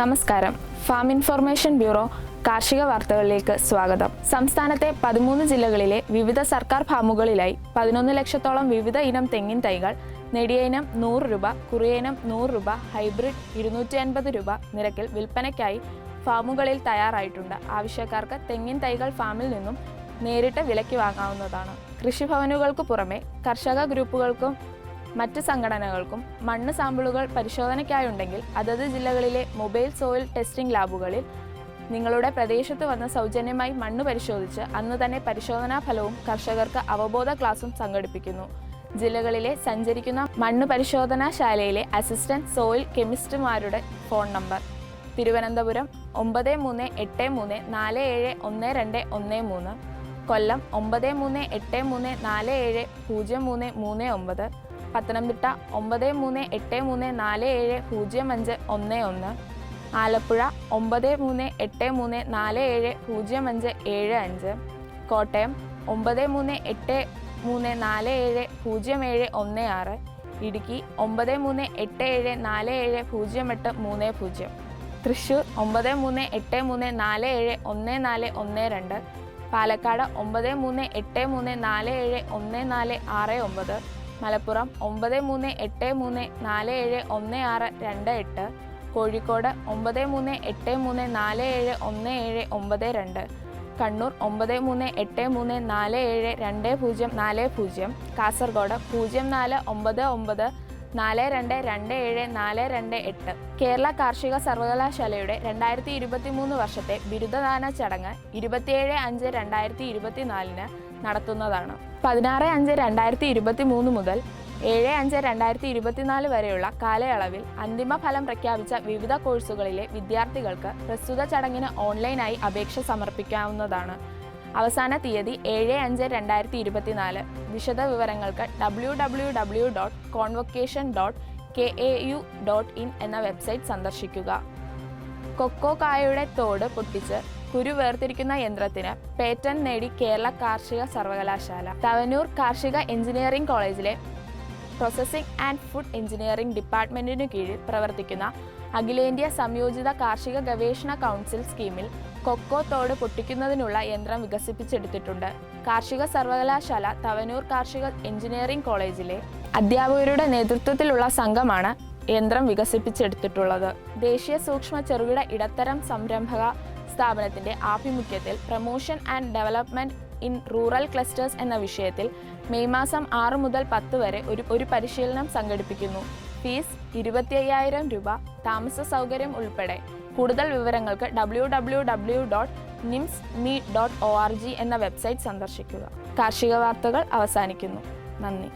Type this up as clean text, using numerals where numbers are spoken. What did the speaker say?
നമസ്കാരം. Farm information bureau കാർഷിക വാർത്തകളിലേക്ക് സ്വാഗതം. സംസ്ഥാനത്തെ 13 ജില്ലകളിലെ വിവിധ സർക്കാർ ഫാമുകളിലായി 11 ലക്ഷത്തോളം വിവിധ ഇനം തെങ്ങിൻ തൈകൾ നെടിയ ഇനം 100 രൂപ, കുറിയ ഇനം 100 രൂപ, ഹൈബ്രിഡ് 250 രൂപ നിരക്കിൽ വിൽപ്പനയ്ക്കായി ഫാമുകളിൽ തയ്യാറായിട്ടുണ്ട്. ആവശ്യക്കാർക്ക് തെങ്ങിൻ തൈകൾ ഫാമിൽ നിന്നും നേരിട്ട് വിലയ്ക്ക് വാങ്ങാവുന്നതാണ്. കൃഷിഭവനുകൾക്ക് പുറമെ കർഷക ഗ്രൂപ്പുകൾക്കും മറ്റ് സംഘടനകൾക്കും മണ്ണ് സാമ്പിളുകൾ പരിശോധനയ്ക്കായുണ്ടെങ്കിൽ അതത് ജില്ലകളിലെ മൊബൈൽ സോയിൽ ടെസ്റ്റിംഗ് ലാബുകളിൽ നിങ്ങളുടെ പ്രദേശത്ത് വന്ന് സൗജന്യമായി മണ്ണ് പരിശോധിച്ച് അന്ന് തന്നെ പരിശോധനാ ഫലവും കർഷകർക്ക് അവബോധ ക്ലാസും സംഘടിപ്പിക്കുന്നു. ജില്ലകളിലെ സഞ്ചരിക്കുന്ന മണ്ണ് പരിശോധനാശാലയിലെ അസിസ്റ്റന്റ് സോയിൽ കെമിസ്റ്റുമാരുടെ ഫോൺ നമ്പർ: തിരുവനന്തപുരം 9383471213, കൊല്ലം 9383470339, പത്തനംതിട്ട 9383470511, ആലപ്പുഴ 9383470575, കോട്ടയം 9383470716, ഇടുക്കി 9387470830, തൃശ്ശൂർ 9383471412, പാലക്കാട് 9383471469, മലപ്പുറം 9383471628, കോഴിക്കോട് 9383471792, കണ്ണൂർ 9383472040, കാസർഗോഡ് 049942274228. കേരള കാർഷിക സർവകലാശാലയുടെ 2023 വർഷത്തെ ബിരുദദാന ചടങ്ങ് 27/5/2024 നടത്തുന്നതാണ്. 16/5/2023 മുതൽ 7/5/2024 വരെയുള്ള കാലയളവിൽ അന്തിമ ഫലം പ്രഖ്യാപിച്ച വിവിധ കോഴ്സുകളിലെ വിദ്യാർത്ഥികൾക്ക് പ്രസ്തുത ചടങ്ങിന് ഓൺലൈനായി അപേക്ഷ സമർപ്പിക്കാവുന്നതാണ്. അവസാന തീയതി 7/5/2024. വിശദ വിവരങ്ങൾക്ക് www.convocation.kau.in എന്ന വെബ്സൈറ്റ് സന്ദർശിക്കുക. കൊക്കോ കായയുടെ തോട് പൊട്ടിച്ച് കുരു വേർതിരിക്കുന്ന യന്ത്രത്തിന് പേറ്റന്റ് നേടി കേരള കാർഷിക സർവകലാശാല. തവനൂർ കാർഷിക എഞ്ചിനീയറിംഗ് കോളേജിലെ പ്രോസസ്സിംഗ് ആൻഡ് ഫുഡ് എഞ്ചിനീയറിംഗ് ഡിപ്പാർട്ട്മെന്റിനു കീഴിൽ പ്രവർത്തിക്കുന്ന അഖിലേന്ത്യാ സംയോജിത കാർഷിക ഗവേഷണ കൗൺസിൽ സ്കീമിൽ കൊക്കോ തോട് പൊട്ടിക്കുന്നതിനുള്ള യന്ത്രം വികസിപ്പിച്ചെടുത്തിട്ടുണ്ട്. കാർഷിക സർവകലാശാല തവനൂർ കാർഷിക എഞ്ചിനീയറിംഗ് കോളേജിലെ അധ്യാപകരുടെ നേതൃത്വത്തിലുള്ള സംഘമാണ് യന്ത്രം വികസിപ്പിച്ചെടുത്തിട്ടുള്ളത്. ദേശീയ സൂക്ഷ്മ ചെറുകിട ഇടത്തരം സംരംഭക സ്ഥാപനത്തിന്റെ ആഭിമുഖ്യത്തിൽ promotion and development in rural clusters എന്ന വിഷയത്തിൽ മെയ് മാസം 6 മുതൽ 10 വരെ ഒരു പരിശീലനം സംഘടിപ്പിക്കുന്നു. ഫീസ് 25,000 രൂപ, താമസ സൗകര്യം ഉൾപ്പെടെ. കൂടുതൽ വിവരങ്ങൾക്ക് www.nimsme.org എന്ന വെബ്സൈറ്റ് സന്ദർശിക്കുക. കാർഷിക വാർത്തകൾ അവസാനിക്കുന്നു. നന്ദി.